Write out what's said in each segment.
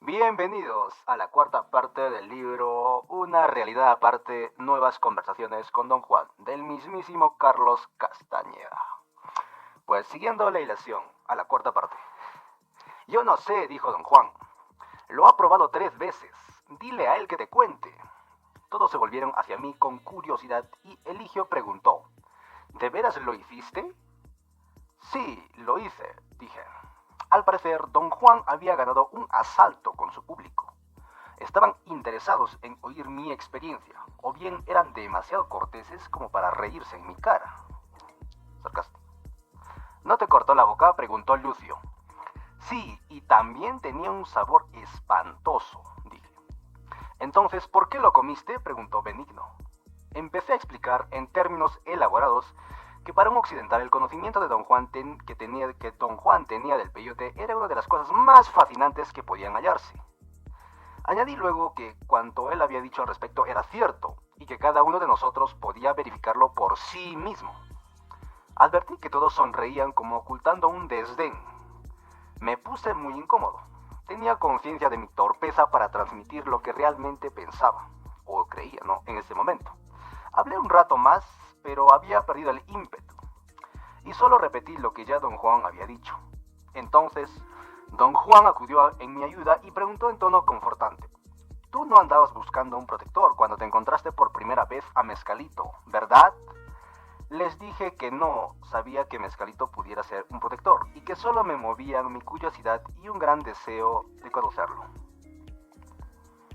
Bienvenidos a la cuarta parte del libro Una realidad aparte, nuevas conversaciones con Don Juan, del mismísimo Carlos Castañeda. Pues siguiendo la hilación, a la cuarta parte. Yo no sé, dijo Don Juan. Lo ha probado 3 veces. Dile a él que te cuente. Todos se volvieron hacia mí con curiosidad y Eligio preguntó: ¿de veras lo hiciste? Sí, lo hice, dije. Al parecer, Don Juan había ganado un asalto con su público. Estaban interesados en oír mi experiencia, o bien eran demasiado corteses como para reírse en mi cara. Sarcástico. ¿No te cortó la boca?, preguntó Lucio. Sí, y también tenía un sabor espantoso, dije. Entonces, ¿por qué lo comiste?, preguntó Benigno. Empecé a explicar en términos elaborados que para un occidental el conocimiento de Don Juan que Don Juan tenía del peyote era una de las cosas más fascinantes que podían hallarse. Añadí luego que cuanto él había dicho al respecto era cierto y que cada uno de nosotros podía verificarlo por sí mismo. Advertí que todos sonreían como ocultando un desdén. Me puse muy incómodo. Tenía conciencia de mi torpeza para transmitir lo que realmente pensaba, o creía, ¿no?, en ese momento. Hablé un rato más, pero había perdido el ímpetu, y solo repetí lo que ya Don Juan había dicho. Entonces, Don Juan acudió en mi ayuda y preguntó en tono confortante: «Tú no andabas buscando un protector cuando te encontraste por primera vez a Mezcalito, ¿verdad?» Les dije que no sabía que Mezcalito pudiera ser un protector, y que solo me movían mi curiosidad y un gran deseo de conocerlo.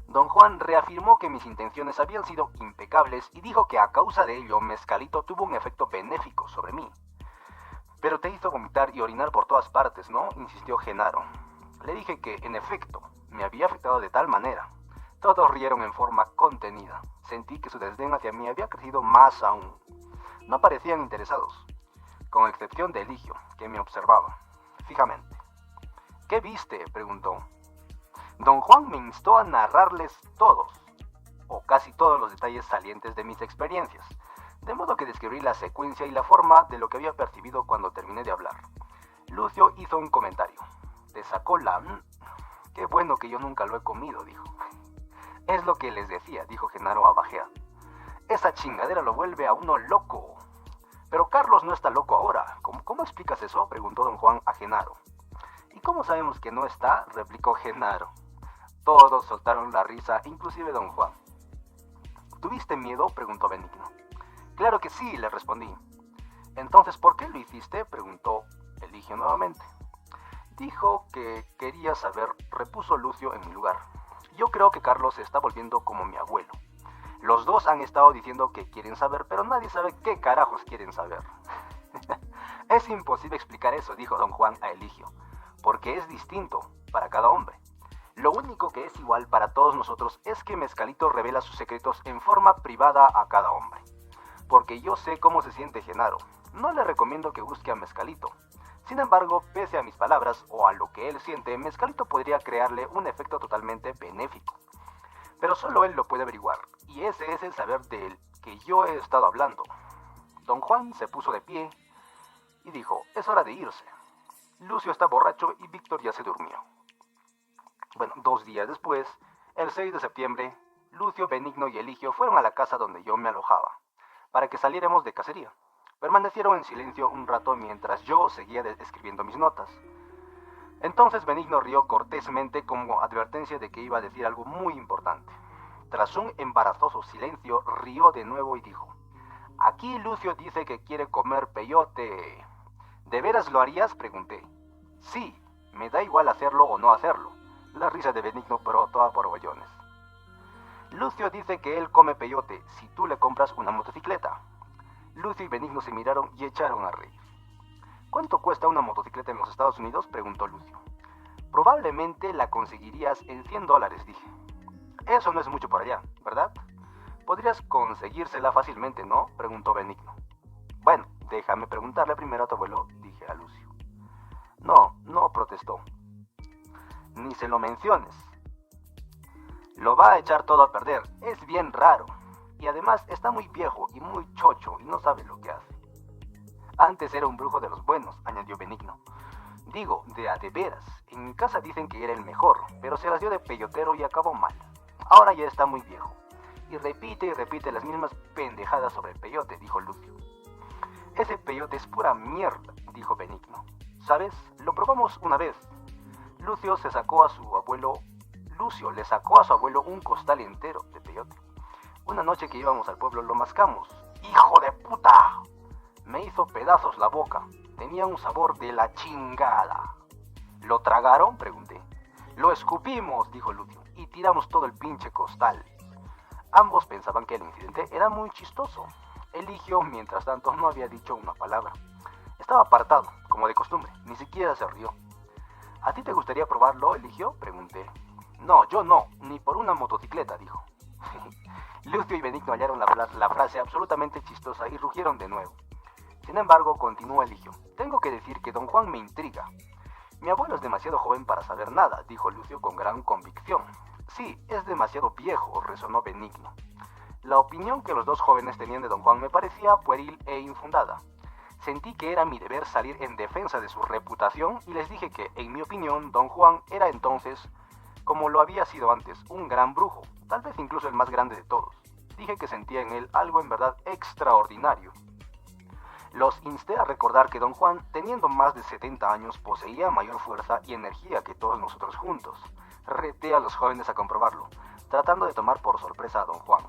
Don Juan reafirmó que mis intenciones habían sido impecables y dijo que a causa de ello Mezcalito tuvo un efecto benéfico sobre mí. «Pero te hizo vomitar y orinar por todas partes, ¿no?», insistió Genaro. Le dije que, en efecto, me había afectado de tal manera. Todos rieron en forma contenida. Sentí que su desdén hacia mí había crecido más aún. No parecían interesados, con excepción de Eligio, que me observaba fijamente. «¿Qué viste?», preguntó. Don Juan me instó a narrarles todos, o casi todos, los detalles salientes de mis experiencias, de modo que describí la secuencia y la forma de lo que había percibido cuando terminé de hablar. Lucio hizo un comentario. «Te sacó la...». «Qué bueno que yo nunca lo he comido», dijo. «Es lo que les decía», dijo Genaro abajea. «Esa chingadera lo vuelve a uno loco». «Pero Carlos no está loco ahora. ¿Cómo explicas eso?», preguntó Don Juan a Genaro. «¿Y cómo sabemos que no está?», replicó Genaro. Todos soltaron la risa, inclusive Don Juan. «¿Tuviste miedo?», preguntó Benigno. «Claro que sí», le respondí. «Entonces, ¿por qué lo hiciste?», preguntó Eligio nuevamente. «Dijo que quería saber», repuso Lucio en mi lugar. «Yo creo que Carlos se está volviendo como mi abuelo. Los dos han estado diciendo que quieren saber, pero nadie sabe qué carajos quieren saber». «Es imposible explicar eso», dijo Don Juan a Eligio, «porque es distinto para cada hombre. Lo único que es igual para todos nosotros es que Mezcalito revela sus secretos en forma privada a cada hombre. Porque yo sé cómo se siente Genaro. No le recomiendo que busque a Mezcalito. Sin embargo, pese a mis palabras o a lo que él siente, Mezcalito podría crearle un efecto totalmente benéfico. Pero solo él lo puede averiguar, y ese es el saber del que yo he estado hablando». Don Juan se puso de pie y dijo: «Es hora de irse. Lucio está borracho y Víctor ya se durmió». Bueno, 2 días después, el 6 de septiembre, Lucio, Benigno y Eligio fueron a la casa donde yo me alojaba, para que saliéramos de cacería. Permanecieron en silencio un rato mientras yo seguía escribiendo mis notas. Entonces Benigno rió cortésmente como advertencia de que iba a decir algo muy importante. Tras un embarazoso silencio, rió de nuevo y dijo: «Aquí Lucio dice que quiere comer peyote». «¿De veras lo harías?», pregunté. «Sí, me da igual hacerlo o no hacerlo». La risa de Benigno brotó a borbollones. «Lucio dice que él come peyote si tú le compras una motocicleta». Lucio y Benigno se miraron y echaron a reír. «¿Cuánto cuesta una motocicleta en los Estados Unidos?», preguntó Lucio. «Probablemente la conseguirías en $100, dije. «Eso no es mucho por allá, ¿verdad? Podrías conseguírsela fácilmente, ¿no?», preguntó Benigno. «Bueno, déjame preguntarle primero a tu abuelo», dije a Lucio. No, protestó. «Ni se lo menciones. Lo va a echar todo a perder. Es bien raro. Y además está muy viejo y muy chocho y no sabe lo que hace». «Antes era un brujo de los buenos», añadió Benigno. «Digo, de a de veras. En mi casa dicen que era el mejor. pero se las dio de peyotero y acabó mal. Ahora ya está muy viejo. Y repite las mismas pendejadas sobre el peyote, dijo Lucio. Ese peyote es pura mierda, dijo Benigno. ¿Sabes? Lo probamos una vez. Lucio le sacó a su abuelo un costal entero de peyote. Una noche que íbamos al pueblo lo mascamos. ¡Hijo de puta! Me hizo pedazos la boca. Tenía un sabor de la chingada. ¿Lo tragaron?, pregunté. Lo escupimos, dijo Lucio, y tiramos todo el pinche costal. Ambos pensaban que el incidente era muy chistoso. Eligio, mientras tanto, no había dicho una palabra. Estaba apartado, como de costumbre, ni siquiera se rió. ¿A ti te gustaría probarlo, Eligio?, pregunté. No, yo no, ni por una motocicleta, dijo. Lucio y Benigno hallaron la frase absolutamente chistosa y rugieron de nuevo. Sin embargo, continuó Eligio. Tengo que decir que don Juan me intriga. Mi abuelo es demasiado joven para saber nada, dijo Lucio con gran convicción. Sí, es demasiado viejo, resonó Benigno. La opinión que los dos jóvenes tenían de don Juan me parecía pueril e infundada. Sentí que era mi deber salir en defensa de su reputación y les dije que, en mi opinión, don Juan era entonces, como lo había sido antes, un gran brujo, tal vez incluso el más grande de todos. Dije que sentía en él algo en verdad extraordinario. Los insté a recordar que don Juan, teniendo más de 70 años, poseía mayor fuerza y energía que todos nosotros juntos. Reté a los jóvenes a comprobarlo, tratando de tomar por sorpresa a don Juan.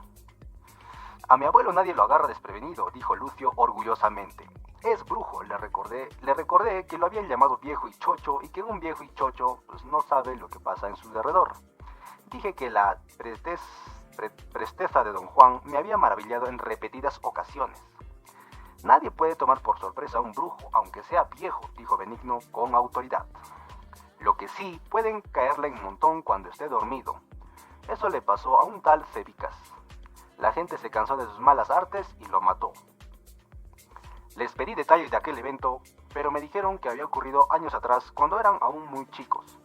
A mi abuelo nadie lo agarra desprevenido, dijo Lucio orgullosamente. Es brujo, le recordé que lo habían llamado viejo y chocho y que un viejo y chocho pues, no sabe lo que pasa en su derredor. Dije que la presteza de don Juan me había maravillado en repetidas ocasiones. Nadie puede tomar por sorpresa a un brujo, aunque sea viejo, dijo Benigno con autoridad. Lo que sí, pueden caerle en montón cuando esté dormido. Eso le pasó a un tal Cebicas. La gente se cansó de sus malas artes y lo mató. Les pedí detalles de aquel evento, pero me dijeron que había ocurrido años atrás, cuando eran aún muy chicos.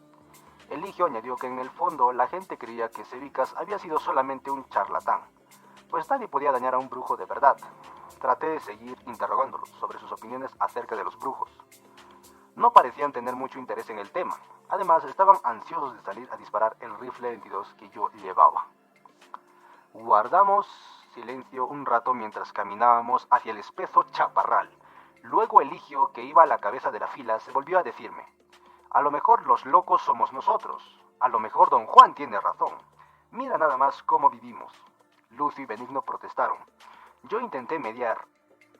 Eligio añadió que en el fondo la gente creía que Cebicas había sido solamente un charlatán, pues nadie podía dañar a un brujo de verdad. Traté de seguir interrogándolo sobre sus opiniones acerca de los brujos. No parecían tener mucho interés en el tema. Además, estaban ansiosos de salir a disparar el rifle 22 que yo llevaba. Guardamos silencio un rato mientras caminábamos hacia el espeso chaparral. Luego Eligio, que iba a la cabeza de la fila, se volvió a decirme: a lo mejor los locos somos nosotros. A lo mejor don Juan tiene razón. Mira nada más cómo vivimos. Lucio y Benigno protestaron. Yo intenté mediar.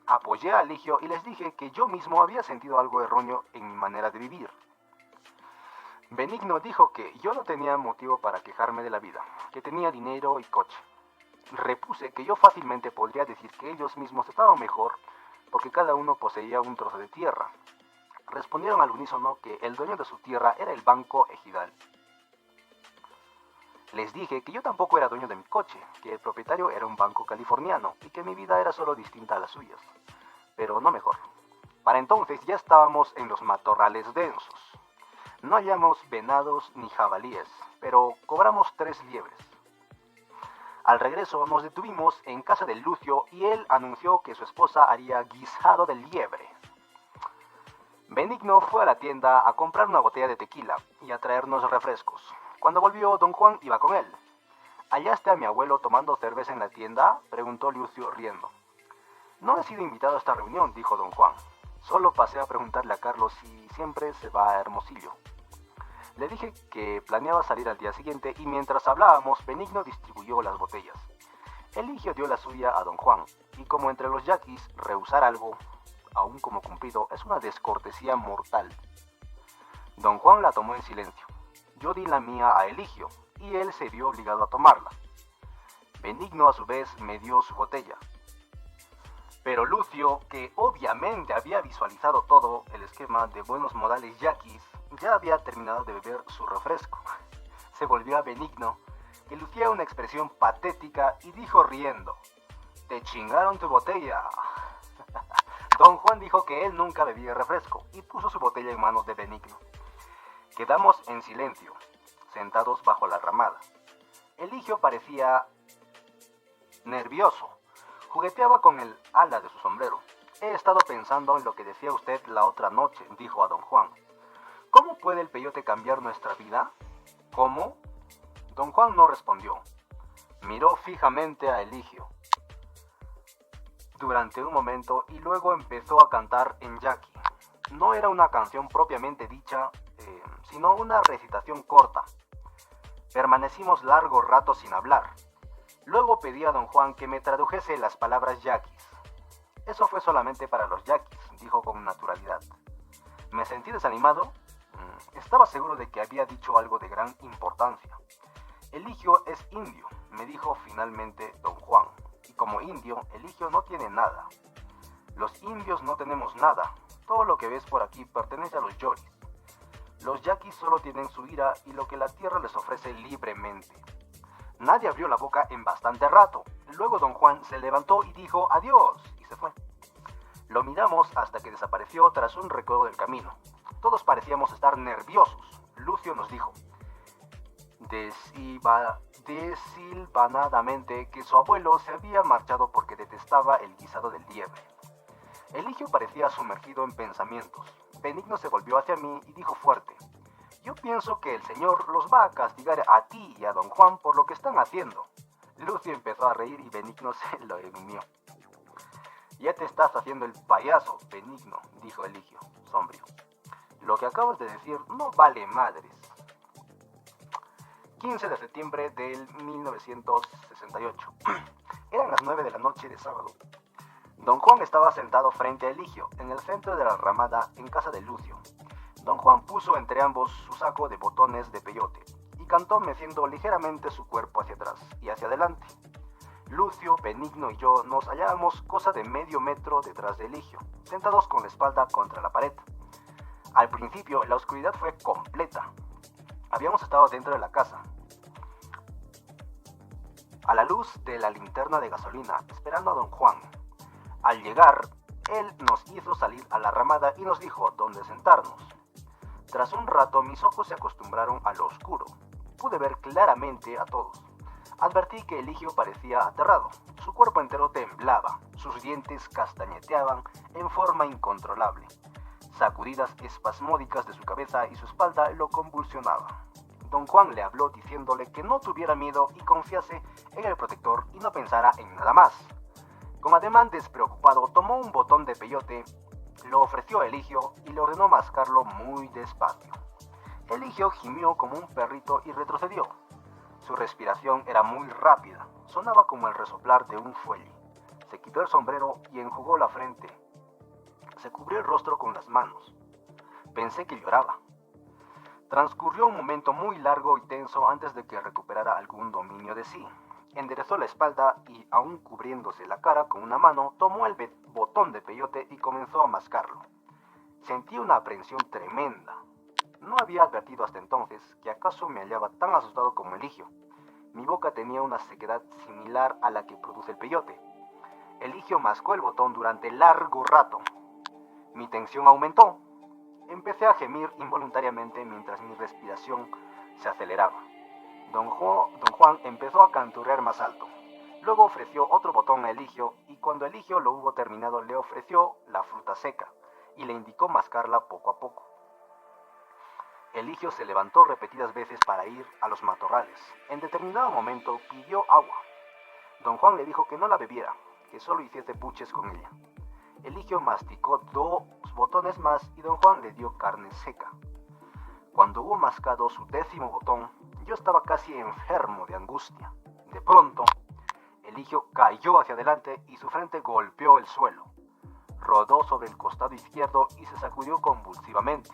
Apoyé a Eligio y les dije que yo mismo había sentido algo erróneo en mi manera de vivir. Benigno dijo que yo no tenía motivo para quejarme de la vida, que tenía dinero y coche. Repuse que yo fácilmente podría decir que ellos mismos estaban mejor porque cada uno poseía un trozo de tierra. Respondieron al unísono que el dueño de su tierra era el Banco Ejidal. Les dije que yo tampoco era dueño de mi coche, que el propietario era un banco californiano y que mi vida era solo distinta a las suyas, pero no mejor. Para entonces ya estábamos en los matorrales densos. No hallamos venados ni jabalíes, pero cobramos 3 liebres. Al regreso nos detuvimos en casa de Lucio y él anunció que su esposa haría guisado de liebre. Benigno fue a la tienda a comprar una botella de tequila y a traernos refrescos. Cuando volvió, don Juan iba con él. ¿Hallaste a mi abuelo tomando cerveza en la tienda?, preguntó Lucio riendo. No he sido invitado a esta reunión, dijo don Juan. Solo pasé a preguntarle a Carlos si siempre se va a Hermosillo. Le dije que planeaba salir al día siguiente y mientras hablábamos, Benigno distribuyó las botellas. Eligio dio la suya a don Juan, y como entre los yaquis, rehusar algo, aún como cumplido, es una descortesía mortal. Don Juan la tomó en silencio. Yo di la mía a Eligio, y él se vio obligado a tomarla. Benigno a su vez me dio su botella. Pero Lucio, que obviamente había visualizado todo el esquema de buenos modales yaquis, ya había terminado de beber su refresco. Se volvió a Benigno, que lucía una expresión patética, y dijo riendo: «Te chingaron tu botella». Don Juan dijo que él nunca bebía refresco, y puso su botella en manos de Benigno. Quedamos en silencio, sentados bajo la ramada. Eligio parecía nervioso. Jugueteaba con el ala de su sombrero. He estado pensando en lo que decía usted la otra noche, dijo a don Juan. ¿Cómo puede el peyote cambiar nuestra vida? ¿Cómo? Don Juan no respondió. Miró fijamente a Eligio durante un momento y luego empezó a cantar en yaqui. No era una canción propiamente dicha, sino una recitación corta. Permanecimos largo rato sin hablar. Luego pedí a don Juan que me tradujese las palabras yaquis. Eso fue solamente para los yaquis, dijo con naturalidad. Me sentí desanimado. Estaba seguro de que había dicho algo de gran importancia. Eligio es indio, me dijo finalmente don Juan. Y como indio, Eligio no tiene nada. Los indios no tenemos nada. Todo lo que ves por aquí pertenece a los yoris. Los yaquis solo tienen su ira y lo que la tierra les ofrece libremente. Nadie abrió la boca en bastante rato. Luego don Juan se levantó y dijo adiós y se fue. Lo miramos hasta que desapareció tras un recodo del camino. Todos parecíamos estar nerviosos. Lucio nos dijo desilvanadamente que su abuelo se había marchado porque detestaba el guisado del liebre. Eligio parecía sumergido en pensamientos. Benigno se volvió hacia mí y dijo fuerte: yo pienso que el Señor los va a castigar a ti y a don Juan por lo que están haciendo. Lucio empezó a reír y Benigno se lo enmió. Ya te estás haciendo el payaso, Benigno, dijo Eligio, sombrío. Lo que acabas de decir no vale madres. 15 de septiembre del 1968. Eran las 9 de la noche de sábado. Don Juan estaba sentado frente a Eligio, en el centro de la ramada, en casa de Lucio. Don Juan puso entre ambos su saco de botones de peyote y cantó meciendo ligeramente su cuerpo hacia atrás y hacia adelante. Lucio, Benigno y yo nos hallábamos cosa de medio metro detrás de Eligio, sentados con la espalda contra la pared. Al principio la oscuridad fue completa. Habíamos estado dentro de la casa, a la luz de la linterna de gasolina, esperando a don Juan. Al llegar, él nos hizo salir a la ramada y nos dijo dónde sentarnos. Tras un rato mis ojos se acostumbraron a lo oscuro. Pude ver claramente a todos. Advertí que Eligio parecía aterrado. Su cuerpo entero temblaba, sus dientes castañeteaban en forma incontrolable. Sacudidas espasmódicas de su cabeza y su espalda lo convulsionaban. Don Juan le habló diciéndole que no tuviera miedo y confiase en el protector y no pensara en nada más. Con ademán despreocupado tomó un botón de peyote, lo ofreció a Eligio y le ordenó mascarlo muy despacio. Eligio gimió como un perrito y retrocedió. Su respiración era muy rápida, sonaba como el resoplar de un fuelle. Se quitó el sombrero y enjugó la frente. Se cubrió el rostro con las manos. Pensé que lloraba. Transcurrió un momento muy largo y tenso antes de que recuperara algún dominio de sí. Enderezó la espalda y, aún cubriéndose la cara con una mano, tomó el botón de peyote y comenzó a mascarlo. Sentí una aprensión tremenda. No había advertido hasta entonces que acaso me hallaba tan asustado como Eligio. Mi boca tenía una sequedad similar a la que produce el peyote. Eligio mascó el botón durante largo rato. Mi tensión aumentó. Empecé a gemir involuntariamente mientras mi respiración se aceleraba. Don Juan empezó a canturrear más alto. Luego ofreció otro botón a Eligio y cuando Eligio lo hubo terminado le ofreció la fruta seca y le indicó mascarla poco a poco. Eligio se levantó repetidas veces para ir a los matorrales. En determinado momento pidió agua. Don Juan le dijo que no la bebiera, que solo hiciese buches con ella. Eligio masticó 2 botones más y don Juan le dio carne seca. Cuando hubo mascado su 10º botón, yo estaba casi enfermo de angustia. De pronto, Eligio cayó hacia adelante y su frente golpeó el suelo. Rodó sobre el costado izquierdo y se sacudió convulsivamente.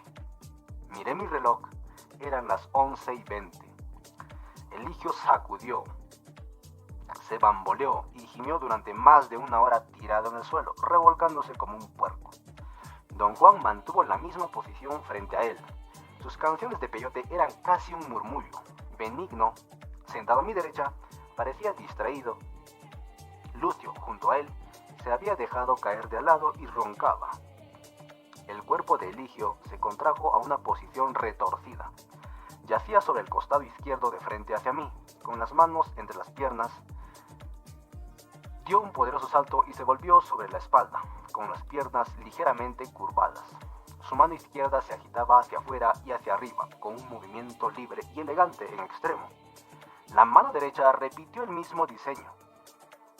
Miré mi reloj, eran las 11:20. Eligio sacudió, se bamboleó y gimió durante más de 1 hora tirado en el suelo, revolcándose como un puerco. Don Juan mantuvo la misma posición frente a él. Sus canciones de peyote eran casi un murmullo. Benigno, sentado a mi derecha, parecía distraído. Lucio, junto a él, se había dejado caer de al lado y roncaba. El cuerpo de Eligio se contrajo a una posición retorcida. Yacía sobre el costado izquierdo de frente hacia mí, con las manos entre las piernas. Dio un poderoso salto y se volvió sobre la espalda, con las piernas ligeramente curvadas. Su mano izquierda se agitaba hacia afuera y hacia arriba, con un movimiento libre y elegante en extremo. La mano derecha repitió el mismo diseño,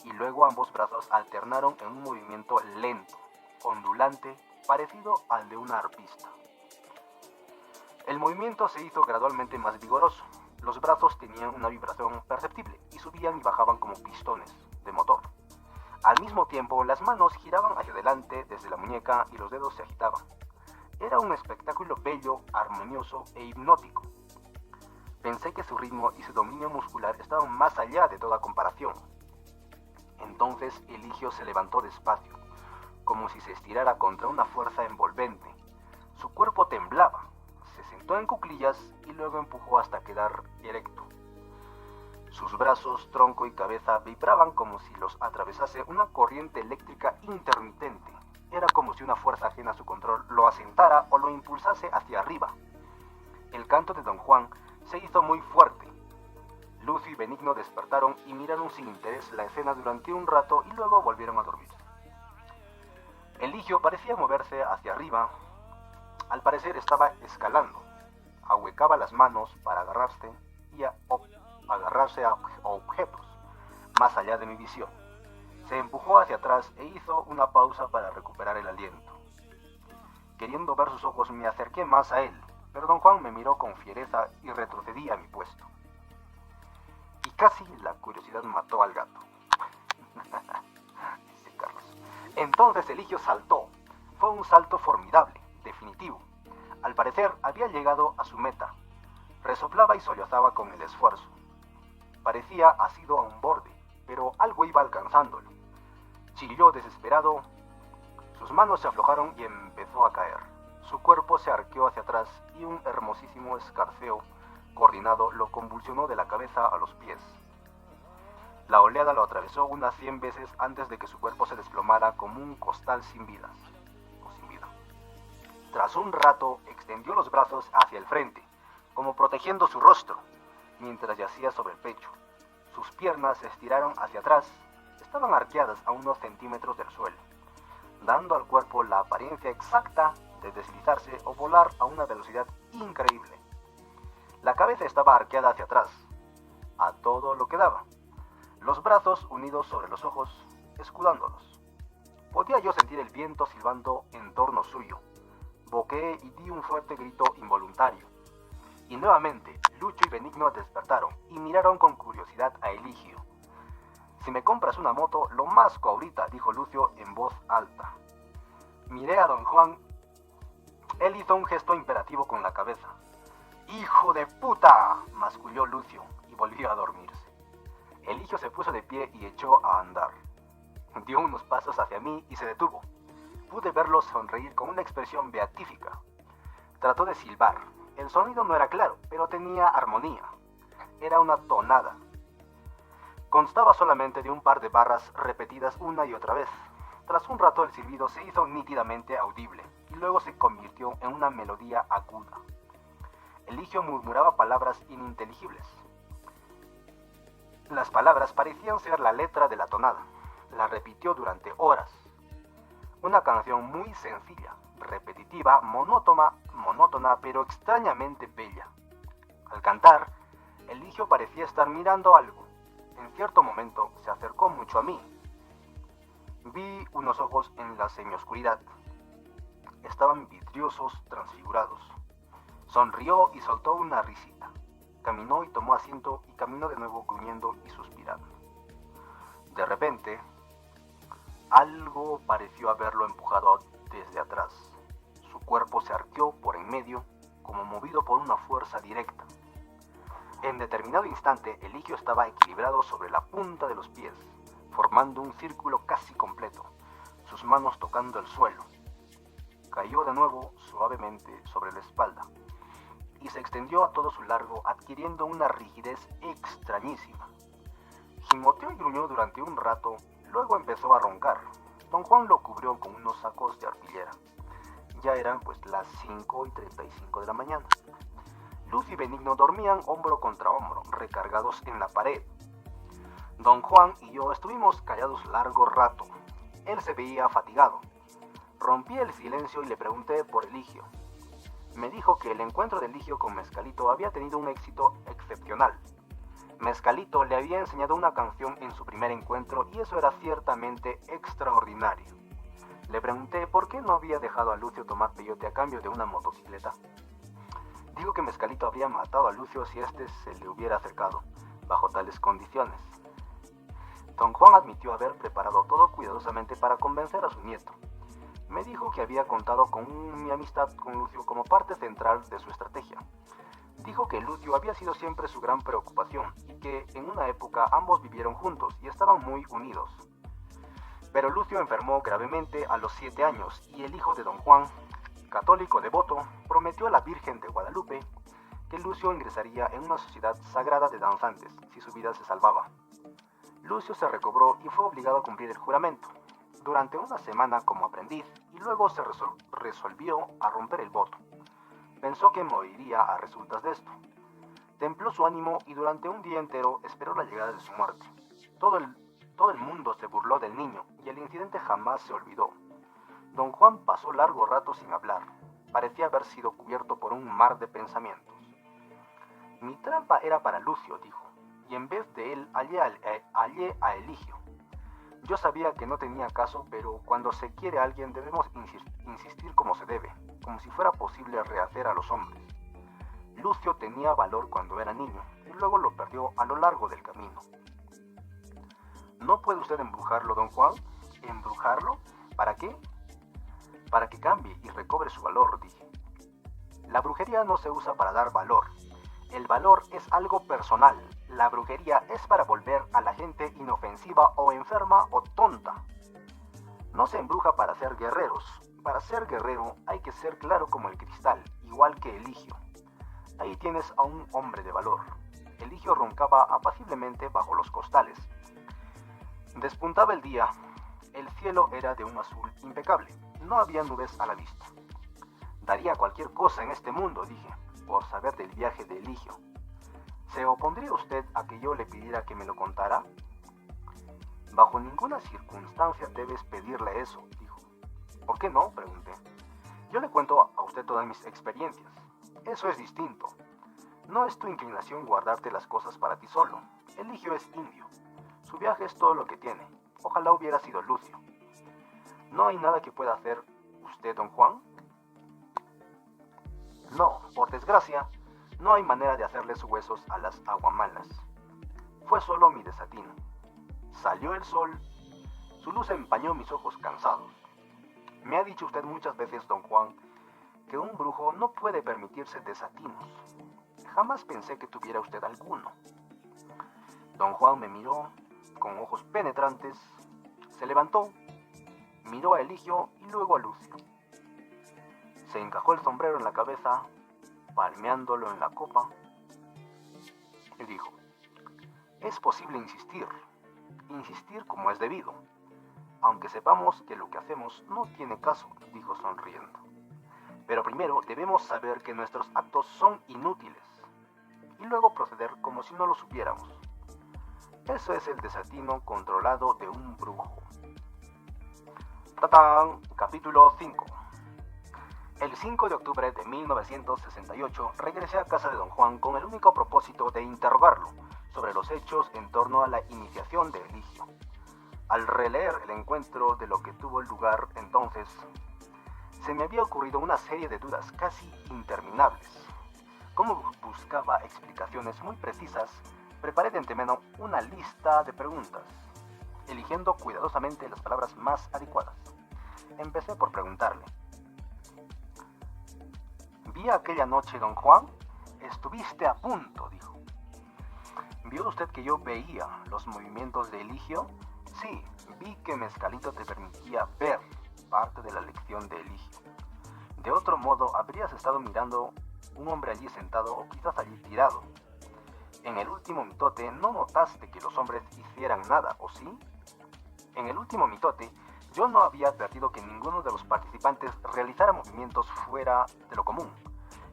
y luego ambos brazos alternaron en un movimiento lento, ondulante, parecido al de un arpista. El movimiento se hizo gradualmente más vigoroso. Los brazos tenían una vibración perceptible y subían y bajaban como pistones de motor. Al mismo tiempo, las manos giraban hacia adelante desde la muñeca y los dedos se agitaban. Era un espectáculo bello, armonioso e hipnótico. Pensé que su ritmo y su dominio muscular estaban más allá de toda comparación. Entonces Eligio se levantó despacio, como si se estirara contra una fuerza envolvente. Su cuerpo temblaba, se sentó en cuclillas y luego empujó hasta quedar erecto. Sus brazos, tronco y cabeza vibraban como si los atravesase una corriente eléctrica intermitente. Era como si una fuerza ajena a su control lo asentara o lo impulsase hacia arriba. El canto de Don Juan se hizo muy fuerte. Lucio y Benigno despertaron y miraron sin interés la escena durante un rato y luego volvieron a dormir. Eligio parecía moverse hacia arriba. Al parecer estaba escalando. Ahuecaba las manos para agarrarse a objetos, más allá de mi visión. Se empujó hacia atrás e hizo una pausa para recuperar el aliento. Queriendo ver sus ojos me acerqué más a él, pero Don Juan me miró con fiereza y retrocedí a mi puesto. Y casi la curiosidad mató al gato. Dice Carlos. Entonces Eligio saltó. Fue un salto formidable, definitivo. Al parecer había llegado a su meta. Resoplaba y sollozaba con el esfuerzo. Parecía asido a un borde, pero algo iba alcanzándolo. Chilló desesperado. Sus manos se aflojaron y empezó a caer. Su cuerpo se arqueó hacia atrás y un hermosísimo escarceo coordinado lo convulsionó de la cabeza a los pies. La oleada lo atravesó unas 100 veces antes de que su cuerpo se desplomara como un costal sin vida. Tras un rato, extendió los brazos hacia el frente, como protegiendo su rostro, mientras yacía sobre el pecho. Sus piernas se estiraron hacia atrás, estaban arqueadas a unos centímetros del suelo, dando al cuerpo la apariencia exacta de deslizarse o volar a una velocidad increíble. La cabeza estaba arqueada hacia atrás, a todo lo que daba, los brazos unidos sobre los ojos, escudándolos. Podía yo sentir el viento silbando en torno suyo. Boqueé y di un fuerte grito involuntario. Y nuevamente, Lucho y Benigno despertaron y miraron con curiosidad a Eligio. «Si me compras una moto, lo masco ahorita», dijo Lucio en voz alta. Miré a Don Juan. Él hizo un gesto imperativo con la cabeza. «¡Hijo de puta!», masculló Lucio y volvió a dormirse. Eligio se puso de pie y echó a andar. Dio unos pasos hacia mí y se detuvo. Pude verlo sonreír con una expresión beatífica. Trató de silbar. El sonido no era claro, pero tenía armonía. Era una tonada. Constaba solamente de un par de barras repetidas una y otra vez. Tras un rato el silbido se hizo nítidamente audible y luego se convirtió en una melodía aguda. Eligio murmuraba palabras ininteligibles. Las palabras parecían ser la letra de la tonada. La repitió durante horas. Una canción muy sencilla, repetitiva, monótona, pero extrañamente bella. Al cantar, Eligio parecía estar mirando algo. En cierto momento se acercó mucho a mí. Vi unos ojos en la semioscuridad. Estaban vidriosos, transfigurados. Sonrió y soltó una risita. Caminó y tomó asiento y caminó de nuevo gruñendo y suspirando. De repente, algo pareció haberlo empujado desde atrás. Su cuerpo se arqueó por en medio, como movido por una fuerza directa. En determinado instante, Eligio estaba equilibrado sobre la punta de los pies, formando un círculo casi completo, sus manos tocando el suelo. Cayó de nuevo suavemente sobre la espalda y se extendió a todo su largo, adquiriendo una rigidez extrañísima. Gimoteó y gruñó durante un rato. Luego empezó a roncar. Don Juan lo cubrió con unos sacos de arpillera. Ya eran las 5:35 de la mañana. Lucio y Benigno dormían hombro contra hombro, recargados en la pared. Don Juan y yo estuvimos callados largo rato. Él se veía fatigado. Rompí el silencio y le pregunté por Eligio. Me dijo que el encuentro de Eligio con Mescalito había tenido un éxito excepcional. Mescalito le había enseñado una canción en su primer encuentro y eso era ciertamente extraordinario. Le pregunté por qué no había dejado a Lucio tomar peyote a cambio de una motocicleta. Dijo que Mescalito había matado a Lucio si éste se le hubiera acercado, bajo tales condiciones. Don Juan admitió haber preparado todo cuidadosamente para convencer a su nieto. Me dijo que había contado con mi amistad con Lucio como parte central de su estrategia. Dijo que Lucio había sido siempre su gran preocupación y que en una época ambos vivieron juntos y estaban muy unidos. Pero Lucio enfermó gravemente a los 7 años y el hijo de Don Juan, católico devoto, prometió a la Virgen de Guadalupe que Lucio ingresaría en una sociedad sagrada de danzantes si su vida se salvaba. Lucio se recobró y fue obligado a cumplir el juramento durante una semana como aprendiz y luego se resolvió a romper el voto. Pensó que moriría a resultas de esto. Templó su ánimo y durante un día entero esperó la llegada de su muerte. Todo el mundo se burló del niño y el incidente jamás se olvidó. Don Juan pasó largo rato sin hablar. Parecía haber sido cubierto por un mar de pensamientos. Mi trampa era para Lucio, dijo, y en vez de él hallé a Eligio. Yo sabía que no tenía caso, pero cuando se quiere a alguien debemos insistir como se debe, como si fuera posible rehacer a los hombres. Lucio tenía valor cuando era niño y luego lo perdió a lo largo del camino. ¿No puede usted embrujarlo, don Juan? ¿Embrujarlo? ¿Para qué? Para que cambie y recobre su valor, dije. La brujería no se usa para dar valor. El valor es algo personal. La brujería es para volver a la gente inofensiva o enferma o tonta. No se embruja para ser guerreros. Para ser guerrero hay que ser claro como el cristal, igual que Eligio. Ahí tienes a un hombre de valor. Eligio roncaba apaciblemente bajo los costales. Despuntaba el día. El cielo era de un azul impecable. No había nubes a la vista. Daría cualquier cosa en este mundo, dije, por saber del viaje de Eligio. ¿Se opondría usted a que yo le pidiera que me lo contara? Bajo ninguna circunstancia debes pedirle eso, dijo. ¿Por qué no?, pregunté. Yo le cuento a usted todas mis experiencias. Eso es distinto. No es tu inclinación guardarte las cosas para ti solo. Eligio es indio. Su viaje es todo lo que tiene. Ojalá hubiera sido Lucio. ¿No hay nada que pueda hacer usted, don Juan? No, por desgracia, no hay manera de hacerles huesos a las aguamalas. Fue solo mi desatino. Salió el sol, su luz empañó mis ojos cansados. Me ha dicho usted muchas veces, don Juan, que un brujo no puede permitirse desatinos. Jamás pensé que tuviera usted alguno. Don Juan me miró con ojos penetrantes, se levantó, miró a Eligio y luego a Lucio. Se encajó el sombrero en la cabeza, palmeándolo en la copa, y dijo: es posible insistir como es debido, aunque sepamos que lo que hacemos no tiene caso, dijo sonriendo. Pero primero debemos saber que nuestros actos son inútiles, y luego proceder como si no lo supiéramos. Eso es el desatino controlado de un brujo. ¡Tatán! Capítulo 5. El 5 de octubre de 1968 regresé a casa de don Juan con el único propósito de interrogarlo sobre los hechos en torno a la iniciación de Eligio. Al releer el encuentro de lo que tuvo lugar entonces, se me había ocurrido una serie de dudas casi interminables. Como buscaba explicaciones muy precisas, preparé de antemano una lista de preguntas, eligiendo cuidadosamente las palabras más adecuadas. Empecé por preguntarle: ¿vi aquella noche, don Juan? Estuviste a punto, dijo. ¿Vio usted que yo veía los movimientos de Eligio? Sí, vi que Mescalito te permitía ver parte de la lección de Eligio. De otro modo, habrías estado mirando un hombre allí sentado o quizás allí tirado. En el último mitote no notaste que los hombres hicieran nada, ¿o sí? En el último mitote yo no había advertido que ninguno de los participantes realizara movimientos fuera de lo común.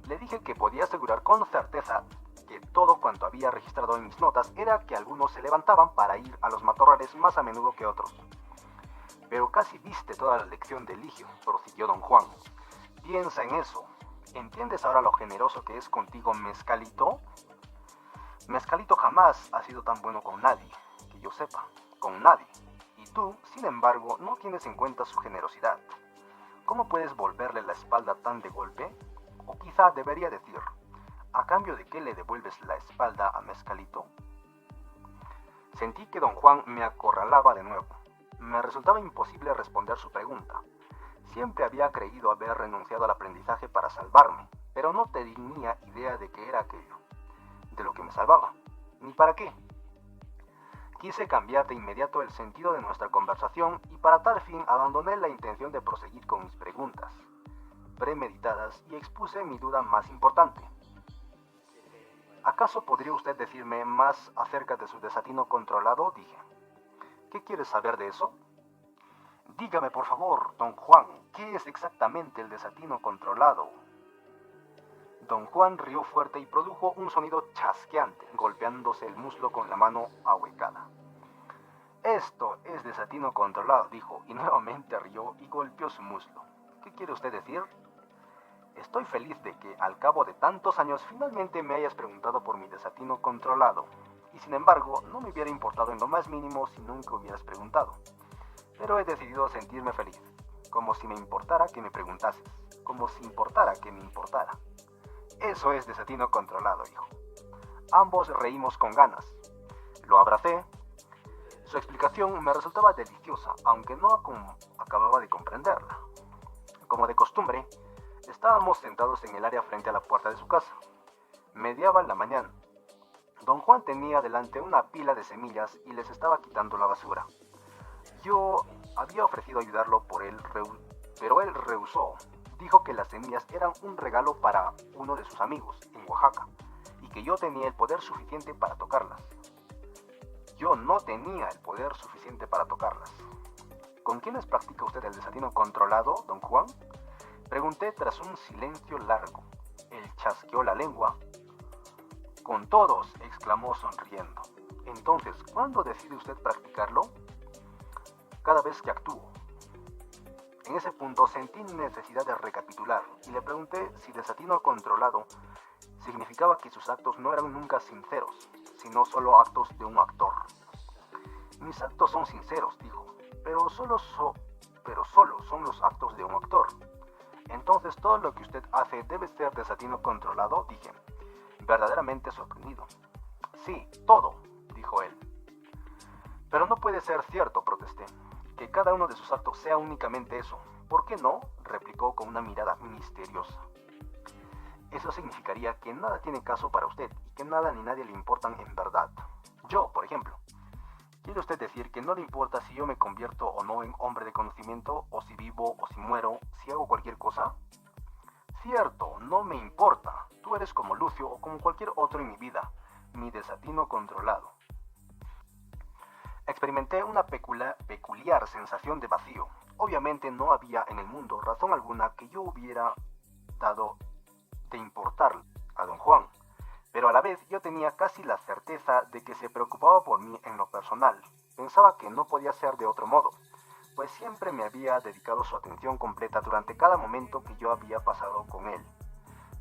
Le dije que podía asegurar con certeza que todo cuanto había registrado en mis notas era que algunos se levantaban para ir a los matorrales más a menudo que otros. Pero casi viste toda la lección de Eligio, prosiguió don Juan. Piensa en eso. ¿Entiendes ahora lo generoso que es contigo Mezcalito? Mezcalito jamás ha sido tan bueno con nadie, que yo sepa, con nadie. Y tú, sin embargo, no tienes en cuenta su generosidad. ¿Cómo puedes volverle la espalda tan de golpe? O quizá debería decir, ¿a cambio de qué le devuelves la espalda a Mezcalito? Sentí que don Juan me acorralaba de nuevo. Me resultaba imposible responder su pregunta. Siempre había creído haber renunciado al aprendizaje para salvarme, pero no tenía idea de qué era aquello, de lo que me salvaba, ni para qué. Quise cambiar de inmediato el sentido de nuestra conversación y para tal fin abandoné la intención de proseguir con mis preguntas premeditadas y expuse mi duda más importante. ¿Acaso podría usted decirme más acerca de su desatino controlado? Dije. ¿Qué quiere saber de eso? Dígame, por favor, don Juan, ¿qué es exactamente el desatino controlado? Don Juan rió fuerte y produjo un sonido chasqueante, golpeándose el muslo con la mano ahuecada. Esto es desatino controlado, dijo, y nuevamente rió y golpeó su muslo. ¿Qué quiere usted decir? Estoy feliz de que, al cabo de tantos años, finalmente me hayas preguntado por mi desatino controlado. Y sin embargo, no me hubiera importado en lo más mínimo si nunca hubieras preguntado. Pero he decidido sentirme feliz, como si me importara que me preguntases, como si importara que me importara. Eso es desatino controlado, hijo. Ambos reímos con ganas. Lo abracé. Su explicación me resultaba deliciosa, aunque no acababa de comprenderla. Como de costumbre, estábamos sentados en el área frente a la puerta de su casa. Mediaba la mañana. Don Juan tenía delante una pila de semillas y les estaba quitando la basura. Yo había ofrecido ayudarlo pero él rehusó. Dijo que las semillas eran un regalo para uno de sus amigos en Oaxaca y que yo tenía el poder suficiente para tocarlas. Yo no tenía el poder suficiente para tocarlas. ¿Con quiénes practica usted el desatino controlado, don Juan? Pregunté tras un silencio largo. Él chasqueó la lengua. Con todos, exclamó sonriendo. Entonces, ¿cuándo decide usted practicarlo? Cada vez que actúo. En ese punto sentí necesidad de recapitular y le pregunté si desatino controlado significaba que sus actos no eran nunca sinceros, sino solo actos de un actor. Mis actos son sinceros, dijo, pero solo son los actos de un actor. Entonces todo lo que usted hace debe ser desatino controlado, dije, verdaderamente sorprendido. Sí, todo, dijo él. Pero no puede ser cierto, protesté, que cada uno de sus actos sea únicamente eso. ¿Por qué no?, replicó con una mirada misteriosa. Eso significaría que nada tiene caso para usted y que nada ni nadie le importan en verdad. Yo, por ejemplo. ¿Quiere usted decir que no le importa si yo me convierto o no en hombre de conocimiento, o si vivo o si muero, si hago cualquier cosa? Cierto, no me importa. Tú eres como Lucio o como cualquier otro en mi vida, mi desatino controlado. Experimenté una peculiar sensación de vacío. Obviamente no había en el mundo razón alguna que yo hubiera dado de importarle a don Juan, pero a la vez yo tenía casi la certeza de que se preocupaba por mí en lo personal. Pensaba que no podía ser de otro modo, pues siempre me había dedicado su atención completa durante cada momento que yo había pasado con él.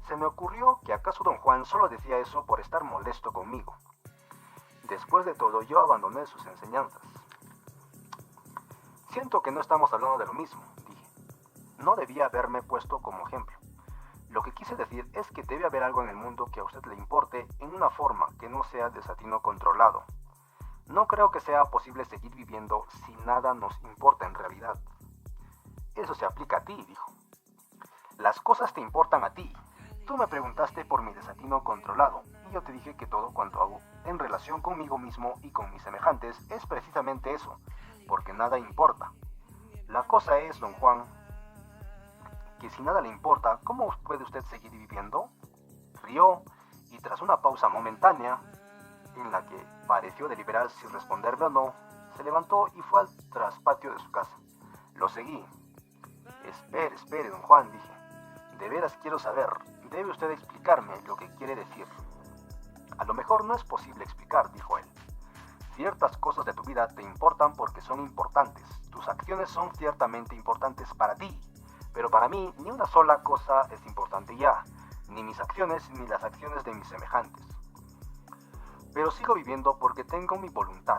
Se me ocurrió que acaso don Juan solo decía eso por estar molesto conmigo. Después de todo, yo abandoné sus enseñanzas. Siento que no estamos hablando de lo mismo, dije. No debía haberme puesto como ejemplo. Lo que quise decir es que debe haber algo en el mundo que a usted le importe en una forma que no sea desatino controlado. No creo que sea posible seguir viviendo si nada nos importa en realidad. Eso se aplica a ti, dijo. Las cosas te importan a ti. Tú me preguntaste por mi desatino controlado y yo te dije que todo cuanto hago en relación conmigo mismo y con mis semejantes es precisamente eso, porque nada importa. La cosa es, don Juan, que si nada le importa, ¿cómo puede usted seguir viviendo? Rió y tras una pausa momentánea, en la que pareció deliberar si responderme o no, se levantó y fue al traspatio de su casa. Lo seguí. Espere, don Juan, dije. De veras quiero saber. Debe usted explicarme lo que quiere decir. A lo mejor no es posible explicar, dijo él. Ciertas cosas de tu vida te importan porque son importantes. Tus acciones son ciertamente importantes para ti, pero para mí ni una sola cosa es importante ya, ni mis acciones ni las acciones de mis semejantes. Pero sigo viviendo porque tengo mi voluntad,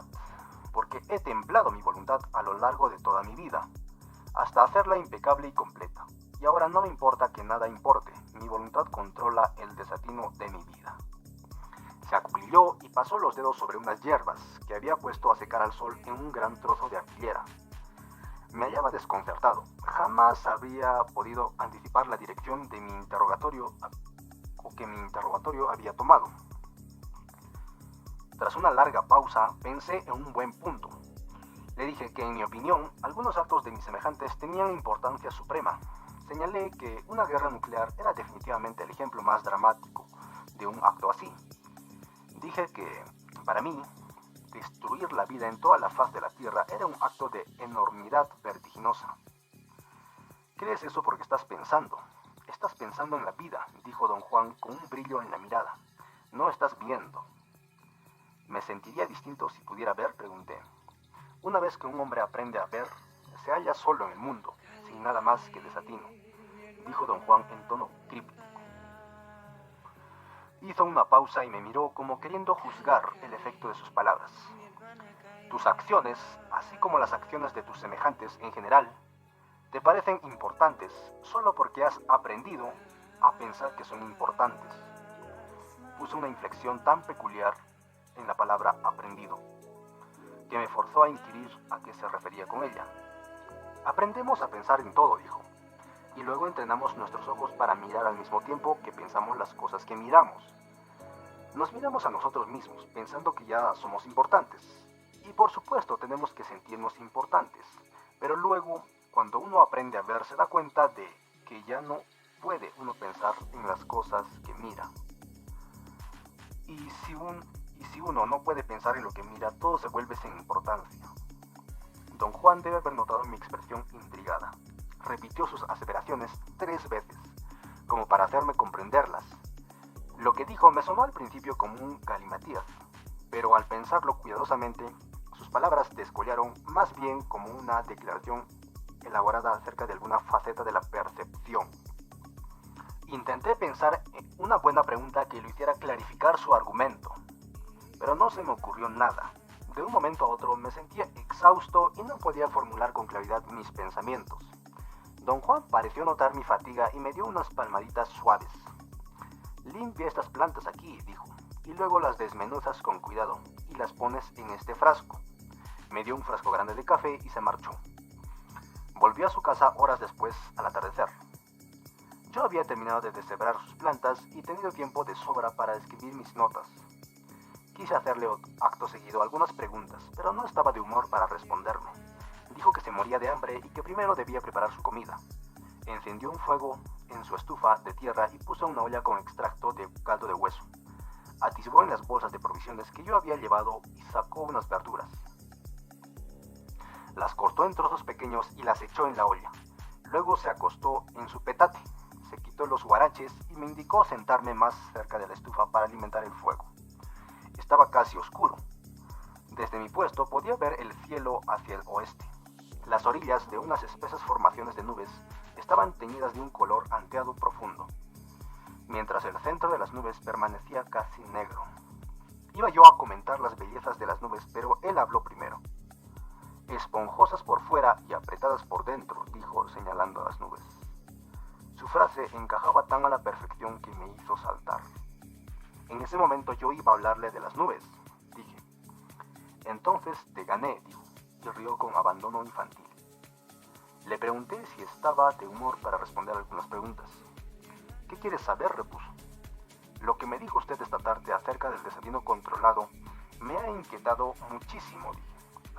porque he templado mi voluntad a lo largo de toda mi vida, hasta hacerla impecable y completa. Y ahora no me importa que nada importe, mi voluntad controla el desatino de mi vida. Se acuclilló y pasó los dedos sobre unas hierbas que había puesto a secar al sol en un gran trozo de arpillera. Me hallaba desconcertado. Jamás habría podido anticipar la dirección de mi interrogatorio o que mi interrogatorio había tomado. Tras una larga pausa, pensé en un buen punto. Le dije que, en mi opinión, algunos actos de mis semejantes tenían importancia suprema. Señalé que una guerra nuclear era definitivamente el ejemplo más dramático de un acto así. Dije que, para mí, destruir la vida en toda la faz de la Tierra era un acto de enormidad vertiginosa. ¿Crees eso porque estás pensando? Estás pensando en la vida, dijo don Juan con un brillo en la mirada. No estás viendo. ¿Me sentiría distinto si pudiera ver?, pregunté. Una vez que un hombre aprende a ver, se halla solo en el mundo, sin nada más que desatino, dijo don Juan en tono críptico. Hizo una pausa y me miró como queriendo juzgar el efecto de sus palabras. Tus acciones, así como las acciones de tus semejantes en general, te parecen importantes solo porque has aprendido a pensar que son importantes. Puso una inflexión tan peculiar en la palabra aprendido, que me forzó a inquirir a qué se refería con ella. Aprendemos a pensar en todo, dijo, y luego entrenamos nuestros ojos para mirar al mismo tiempo que pensamos las cosas que miramos. Nos miramos a nosotros mismos, pensando que ya somos importantes, y por supuesto tenemos que sentirnos importantes, pero luego, cuando uno aprende a ver, se da cuenta de que ya no puede uno pensar en las cosas que mira. Y si uno no puede pensar en lo que mira, todo se vuelve sin importancia. Don Juan debe haber notado mi expresión intrigada. Repitió sus aseveraciones 3 veces, como para hacerme comprenderlas. Lo que dijo me sonó al principio como un galimatías, pero al pensarlo cuidadosamente, sus palabras descollaron más bien como una declaración elaborada acerca de alguna faceta de la percepción. Intenté pensar en una buena pregunta que lo hiciera clarificar su argumento, pero no se me ocurrió nada. De un momento a otro me sentía exhausto y no podía formular con claridad mis pensamientos. Don Juan pareció notar mi fatiga y me dio unas palmaditas suaves. Limpia estas plantas aquí, dijo, y luego las desmenuzas con cuidado y las pones en este frasco. Me dio un frasco grande de café y se marchó. Volvió a su casa horas después, al atardecer. Yo había terminado de deshebrar sus plantas y tenido tiempo de sobra para escribir mis notas. Quise hacerle acto seguido algunas preguntas, pero no estaba de humor para responderme. Dijo que se moría de hambre y que primero debía preparar su comida. Encendió un fuego en su estufa de tierra y puso una olla con extracto de caldo de hueso. Atisbó en las bolsas de provisiones que yo había llevado y sacó unas verduras. Las cortó en trozos pequeños y las echó en la olla. Luego se acostó en su petate, se quitó los huaraches y me indicó sentarme más cerca de la estufa para alimentar el fuego. Estaba casi oscuro. Desde mi puesto podía ver el cielo hacia el oeste. Las orillas de unas espesas formaciones de nubes estaban teñidas de un color anteado profundo, mientras el centro de las nubes permanecía casi negro. Iba yo a comentar las bellezas de las nubes, pero él habló primero. Esponjosas por fuera y apretadas por dentro, dijo señalando a las nubes. Su frase encajaba tan a la perfección que me hizo saltar. En ese momento yo iba a hablarle de las nubes, dije. Entonces te gané, dijo, y rió con abandono infantil. Le pregunté si estaba de humor para responder algunas preguntas. ¿Qué quieres saber?, repuso. Lo que me dijo usted esta tarde acerca del desayuno controlado me ha inquietado muchísimo, dije.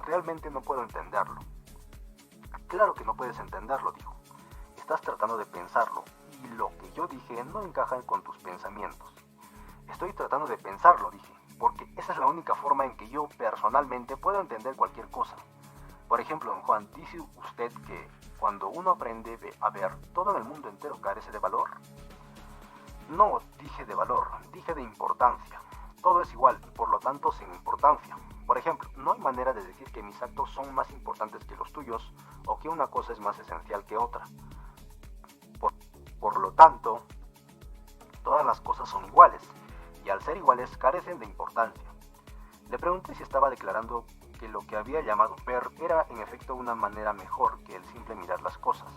Realmente no puedo entenderlo. Claro que no puedes entenderlo, dijo. Estás tratando de pensarlo, y lo que yo dije no encaja con tus pensamientos. Estoy tratando de pensarlo, dije, porque esa es la única forma en que yo personalmente puedo entender cualquier cosa. Por ejemplo, don Juan, ¿dice usted que cuando uno aprende a ver, todo en el mundo entero carece de valor? No dije de valor, dije de importancia. Todo es igual y por lo tanto sin importancia. Por ejemplo, no hay manera de decir que mis actos son más importantes que los tuyos o que una cosa es más esencial que otra. Por lo tanto, todas las cosas son iguales y al ser iguales carecen de importancia. Le pregunté si estaba declarando que lo que había llamado ver era en efecto una manera mejor que el simple mirar las cosas.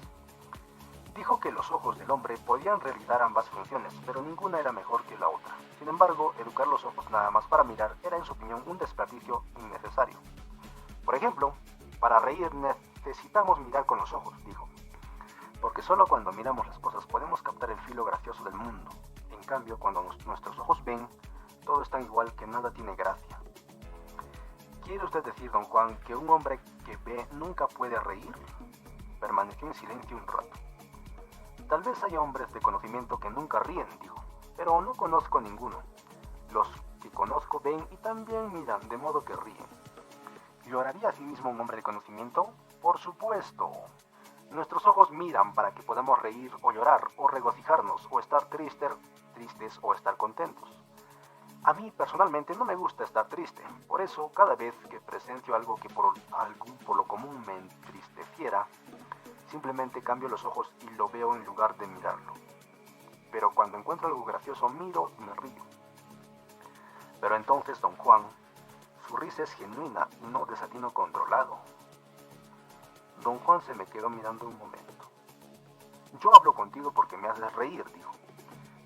Dijo que los ojos del hombre podían realizar ambas funciones, pero ninguna era mejor que la otra. Sin embargo, educar los ojos nada más para mirar era en su opinión un desperdicio innecesario. Por ejemplo, para reír necesitamos mirar con los ojos, dijo, porque solo cuando miramos las cosas podemos captar el filo gracioso del mundo. En cambio, cuando nuestros ojos ven, todo es tan igual que nada tiene gracia. ¿Quiere usted decir, don Juan, que un hombre que ve nunca puede reír? Permaneció en silencio un rato. Tal vez haya hombres de conocimiento que nunca ríen, dijo, pero no conozco ninguno. Los que conozco ven y también miran, de modo que ríen. ¿Lloraría a sí mismo un hombre de conocimiento? Por supuesto. Nuestros ojos miran para que podamos reír o llorar, o regocijarnos, o estar tristes o estar contentos. A mí personalmente no me gusta estar triste, por eso cada vez que presencio algo que por lo común me entristeciera, simplemente cambio los ojos y lo veo en lugar de mirarlo. Pero cuando encuentro algo gracioso miro y me río. Pero entonces don Juan, su risa es genuina y no desatino controlado. Don Juan se me quedó mirando un momento. Yo hablo contigo porque me haces reír, dijo.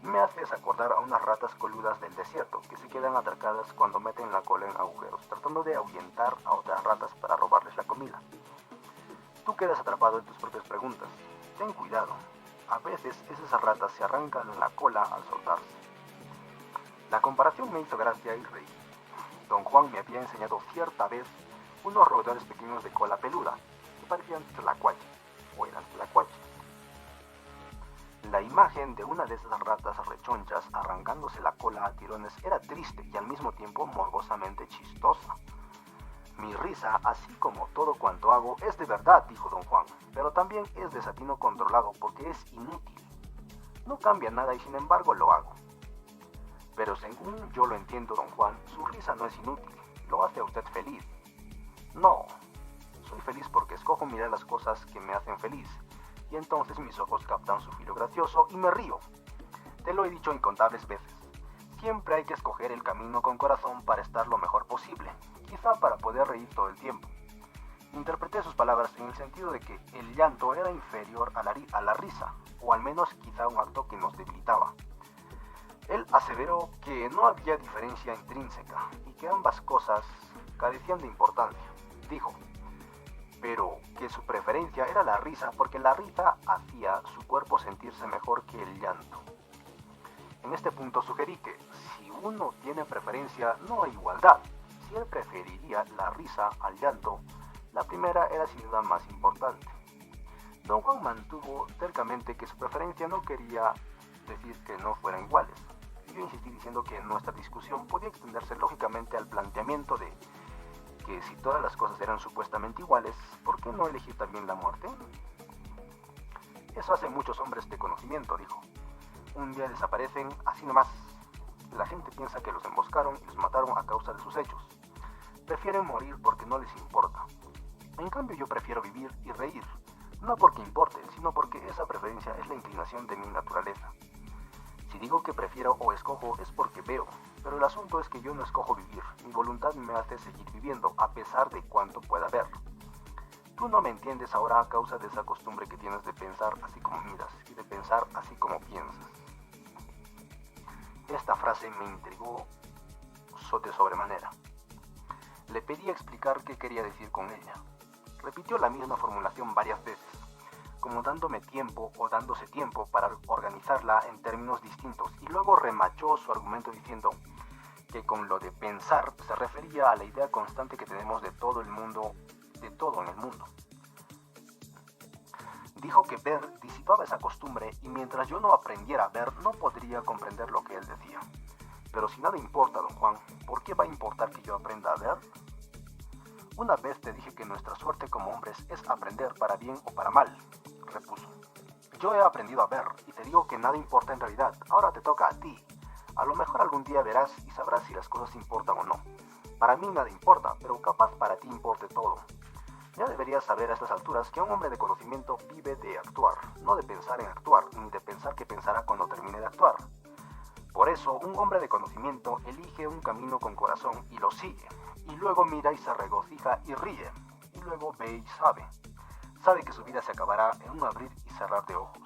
Me haces acordar a unas ratas coludas del desierto que se quedan atracadas cuando meten la cola en agujeros, tratando de ahuyentar a otras ratas para robarles la comida. Tú quedas atrapado en tus propias preguntas. Ten cuidado. A veces esas ratas se arrancan la cola al soltarse. La comparación me hizo gracia y reí. Don Juan me había enseñado cierta vez unos roedores pequeños de cola peluda que parecían tlacuaches, o eran tlacuaches. La imagen de una de esas ratas rechonchas arrancándose la cola a tirones era triste y al mismo tiempo morbosamente chistosa. Mi risa, así como todo cuanto hago, es de verdad, dijo don Juan, pero también es desatino controlado porque es inútil. No cambia nada y sin embargo lo hago. Pero según yo lo entiendo, don Juan, su risa no es inútil, lo hace a usted feliz. No, soy feliz porque escojo mirar las cosas que me hacen feliz, y entonces mis ojos captan su filo gracioso y me río. Te lo he dicho incontables veces. Siempre hay que escoger el camino con corazón para estar lo mejor posible, quizá para poder reír todo el tiempo. Interpreté sus palabras en el sentido de que el llanto era inferior a la risa, o al menos quizá un acto que nos debilitaba. Él aseveró que no había diferencia intrínseca y que ambas cosas carecían de importancia. Dijo, pero que su preferencia era la risa porque la risa hacía su cuerpo sentirse mejor que el llanto. En este punto sugerí que si uno tiene preferencia no hay igualdad. Si él preferiría la risa al llanto, la primera era sin duda más importante. Don Juan mantuvo tercamente que su preferencia no quería decir que no fueran iguales. Yo insistí diciendo que nuestra discusión podía extenderse lógicamente al planteamiento de que si todas las cosas eran supuestamente iguales, ¿por qué no elegir también la muerte? Eso hacen muchos hombres de conocimiento, dijo. Un día desaparecen así nomás. La gente piensa que los emboscaron y los mataron a causa de sus hechos. Prefieren morir porque no les importa. En cambio yo prefiero vivir y reír, no porque importe, sino porque esa preferencia es la inclinación de mi naturaleza. Si digo que prefiero o escojo es porque veo, pero el asunto es que yo no escojo vivir, mi voluntad me hace seguir viviendo a pesar de cuanto pueda ver. Tú no me entiendes ahora a causa de esa costumbre que tienes de pensar así como miras y de pensar así como piensas. Esta frase me intrigó de sobremanera. Le pedí explicar qué quería decir con ella. Repitió la misma formulación varias veces, como dándome tiempo o dándose tiempo para organizarla en términos distintos, y luego remachó su argumento diciendo que con lo de pensar se refería a la idea constante que tenemos de todo en el mundo. Dijo que ver disipaba esa costumbre y mientras yo no aprendiera a ver no podría comprender lo que él decía. Pero si nada importa, don Juan, ¿por qué va a importar que yo aprenda a ver? Una vez te dije que nuestra suerte como hombres es aprender para bien o para mal, repuso. Yo he aprendido a ver y te digo que nada importa en realidad. Ahora te toca a ti. A lo mejor algún día verás y sabrás si las cosas importan o no. Para mí nada importa, pero capaz para ti importe todo. Ya deberías saber a estas alturas que un hombre de conocimiento vive de actuar, no de pensar en actuar, ni de pensar que pensará cuando termine de actuar. Por eso, un hombre de conocimiento elige un camino con corazón y lo sigue, y luego mira y se regocija y ríe, y luego ve y sabe. Sabe que su vida se acabará en un abrir y cerrar de ojos.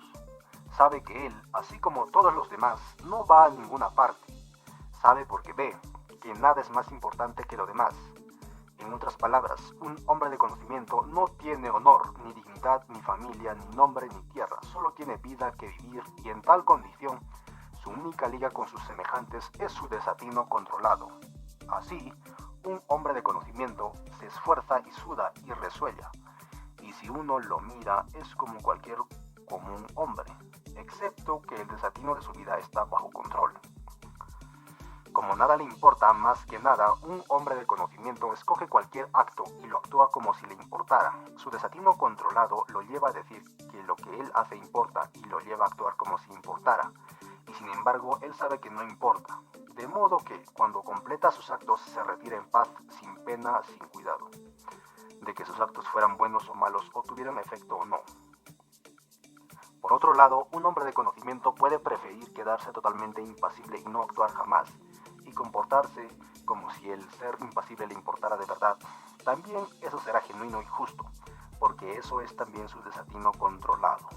Sabe que él, así como todos los demás, no va a ninguna parte. Sabe porque ve que nada es más importante que lo demás. En otras palabras, un hombre de conocimiento no tiene honor, ni dignidad, ni familia, ni nombre, ni tierra. Solo tiene vida que vivir y en tal condición, su única liga con sus semejantes es su desatino controlado. Así, un hombre de conocimiento se esfuerza y suda y resuella. Y si uno lo mira, es como cualquier común hombre, excepto que el desatino de su vida está bajo control. Como nada le importa más que nada, un hombre de conocimiento escoge cualquier acto y lo actúa como si le importara. Su desatino controlado lo lleva a decir que lo que él hace importa y lo lleva a actuar como si importara. Y sin embargo, él sabe que no importa. De modo que, cuando completa sus actos, se retira en paz, sin pena, sin cuidado de que sus actos fueran buenos o malos o tuvieran efecto o no. Por otro lado, un hombre de conocimiento puede preferir quedarse totalmente impasible y no actuar jamás, y comportarse como si el ser impasible le importara de verdad. También eso será genuino y justo, porque eso es también su desatino controlado.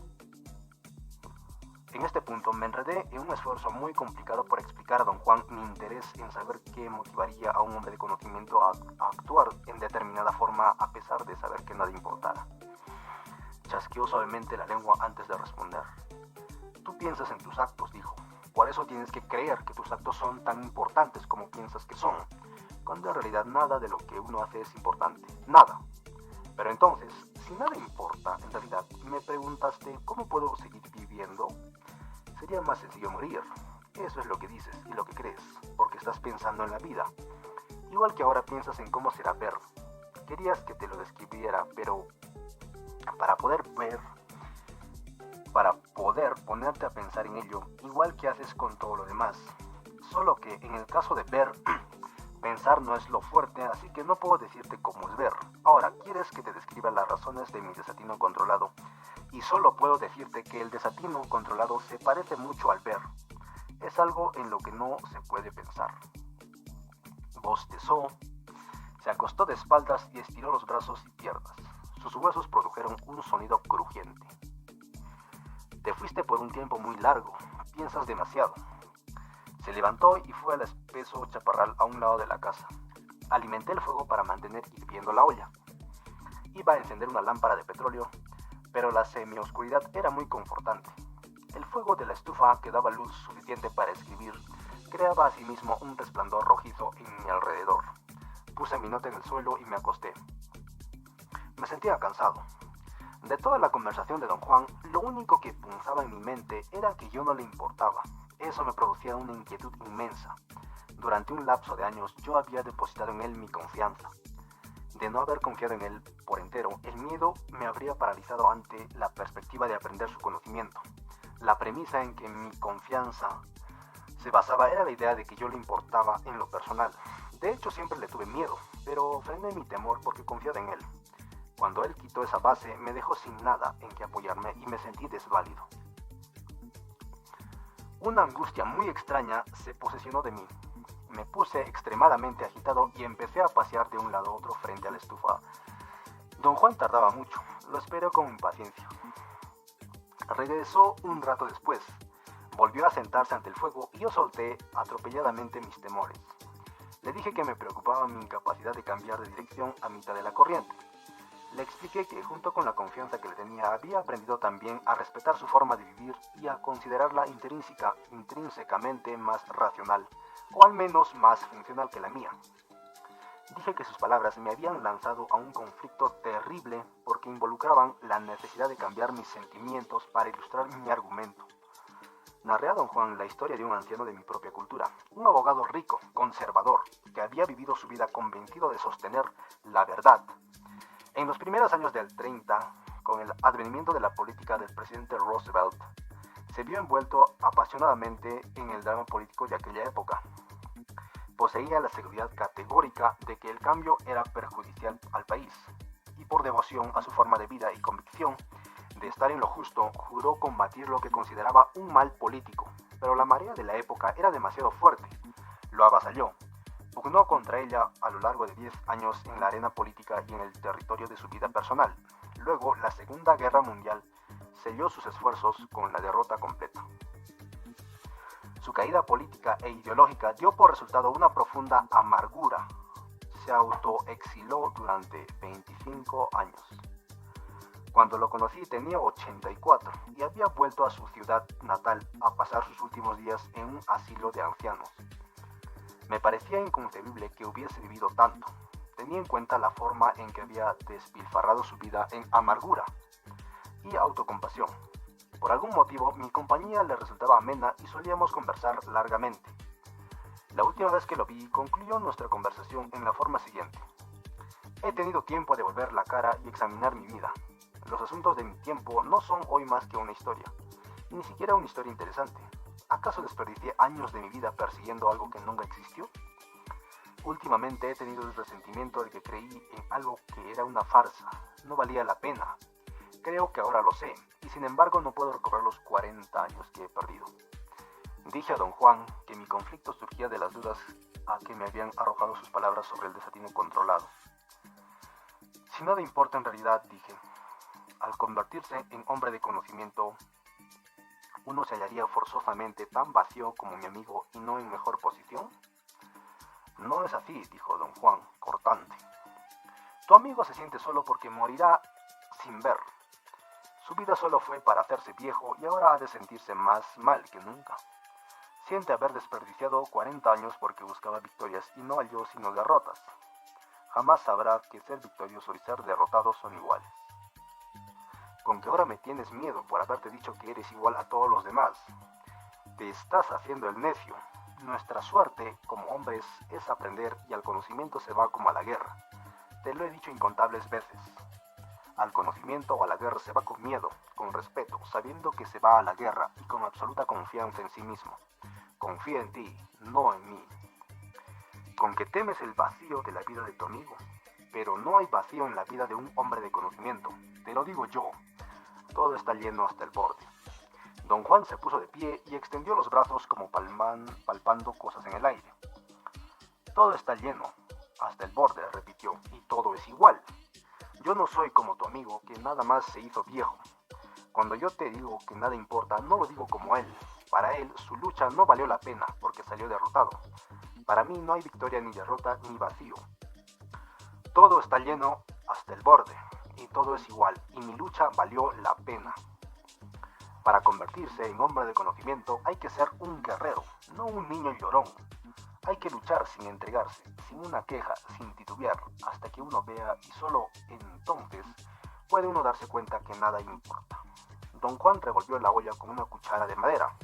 En este punto me enredé en un esfuerzo muy complicado por explicar a don Juan mi interés en saber qué motivaría a un hombre de conocimiento a actuar en determinada forma a pesar de saber que nada importara. Chasqueó suavemente la lengua antes de responder. Tú piensas en tus actos, dijo. Por eso tienes que creer que tus actos son tan importantes como piensas que son, cuando en realidad nada de lo que uno hace es importante. Nada. Pero entonces, si nada importa, en realidad, me preguntaste cómo puedo seguir viviendo. Sería más sencillo morir. Eso es lo que dices y lo que crees, porque estás pensando en la vida. Igual que ahora piensas en cómo será ver. Querías que te lo describiera, pero para poder ponerte a pensar en ello, igual que haces con todo lo demás. Solo que en el caso de ver, pensar no es lo fuerte, así que no puedo decirte cómo es ver. Ahora, ¿quieres que te describa las razones de mi desatino controlado? Y solo puedo decirte que el desatino controlado se parece mucho al ver. Es algo en lo que no se puede pensar. Bostezó, se acostó de espaldas y estiró los brazos y piernas. Sus huesos produjeron un sonido crujiente. Te fuiste por un tiempo muy largo, piensas demasiado. Se levantó y fue al espeso chaparral a un lado de la casa. Alimenté el fuego para mantener hirviendo la olla. Iba a encender una lámpara de petróleo, pero la semioscuridad era muy confortante. El fuego de la estufa, que daba luz suficiente para escribir, creaba asimismo un resplandor rojizo en mi alrededor. Puse mi nota en el suelo y me acosté. Me sentía cansado. De toda la conversación de don Juan, lo único que punzaba en mi mente era que yo no le importaba. Eso me producía una inquietud inmensa. Durante un lapso de años yo había depositado en él mi confianza. De no haber confiado en él por entero, el miedo me habría paralizado ante la perspectiva de aprender su conocimiento. La premisa en que mi confianza se basaba era la idea de que yo le importaba en lo personal. De hecho, siempre le tuve miedo, pero frené mi temor porque confiaba en él. Cuando él quitó esa base, me dejó sin nada en que apoyarme y me sentí desválido. Una angustia muy extraña se posesionó de mí. Me puse extremadamente agitado y empecé a pasear de un lado a otro frente a la estufa. Don Juan tardaba mucho, lo esperé con impaciencia. Regresó un rato después, volvió a sentarse ante el fuego y yo solté atropelladamente mis temores. Le dije que me preocupaba mi incapacidad de cambiar de dirección a mitad de la corriente. Le expliqué que junto con la confianza que le tenía había aprendido también a respetar su forma de vivir y a considerarla intrínsecamente más racional, o al menos más funcional que la mía. Dije que sus palabras me habían lanzado a un conflicto terrible porque involucraban la necesidad de cambiar mis sentimientos para ilustrar mi argumento. Narré a don Juan la historia de un anciano de mi propia cultura, un abogado rico, conservador, que había vivido su vida convencido de sostener la verdad. En los primeros años del 30, con el advenimiento de la política del presidente Roosevelt, se vio envuelto apasionadamente en el drama político de aquella época. Poseía la seguridad categórica de que el cambio era perjudicial al país, y por devoción a su forma de vida y convicción de estar en lo justo, juró combatir lo que consideraba un mal político, pero la marea de la época era demasiado fuerte. Lo avasalló. Pugnó contra ella a lo largo de 10 años en la arena política y en el territorio de su vida personal. Luego, la Segunda Guerra Mundial selló sus esfuerzos con la derrota completa. Su caída política e ideológica dio por resultado una profunda amargura. Se autoexiló durante 25 años. Cuando lo conocí tenía 84 y había vuelto a su ciudad natal a pasar sus últimos días en un asilo de ancianos. Me parecía inconcebible que hubiese vivido tanto. Tenía en cuenta la forma en que había despilfarrado su vida en amargura y autocompasión. Por algún motivo, mi compañía le resultaba amena y solíamos conversar largamente. La última vez que lo vi, concluyó nuestra conversación en la forma siguiente. He tenido tiempo de volver la cara y examinar mi vida. Los asuntos de mi tiempo no son hoy más que una historia, ni siquiera una historia interesante. ¿Acaso desperdicié años de mi vida persiguiendo algo que nunca existió? Últimamente he tenido el resentimiento de que creí en algo que era una farsa, no valía la pena. Creo que ahora lo sé, y sin embargo no puedo recobrar los 40 años que he perdido. Dije a don Juan que mi conflicto surgía de las dudas a que me habían arrojado sus palabras sobre el desatino controlado. Si nada importa en realidad, dije, al convertirse en hombre de conocimiento, ¿uno se hallaría forzosamente tan vacío como mi amigo y no en mejor posición? No es así, dijo don Juan, cortante. Tu amigo se siente solo porque morirá sin ver. Su vida solo fue para hacerse viejo y ahora ha de sentirse más mal que nunca. Siente haber desperdiciado 40 años porque buscaba victorias y no halló sino derrotas. Jamás sabrá que ser victorioso y ser derrotado son iguales. Con que ahora me tienes miedo por haberte dicho que eres igual a todos los demás. Te estás haciendo el necio. Nuestra suerte como hombres es aprender y al conocimiento se va como a la guerra. Te lo he dicho incontables veces. Al conocimiento o a la guerra se va con miedo, con respeto, sabiendo que se va a la guerra y con absoluta confianza en sí mismo. Confía en ti, no en mí. Con que temes el vacío de la vida de tu amigo, pero no hay vacío en la vida de un hombre de conocimiento. Te lo digo yo. Todo está lleno hasta el borde. Don Juan se puso de pie y extendió los brazos como palpando cosas en el aire. Todo está lleno, hasta el borde, repitió, y todo es igual. Yo no soy como tu amigo, que nada más se hizo viejo. Cuando yo te digo que nada importa, no lo digo como él. Para él, su lucha no valió la pena, porque salió derrotado. Para mí no hay victoria ni derrota ni vacío. Todo está lleno hasta el borde, y todo es igual, y mi lucha valió la pena. Para convertirse en hombre de conocimiento hay que ser un guerrero, no un niño llorón. Hay que luchar sin entregarse, sin una queja, sin titubear, hasta que uno vea y solo entonces puede uno darse cuenta que nada importa. Don Juan revolvió la olla con una cuchara de madera.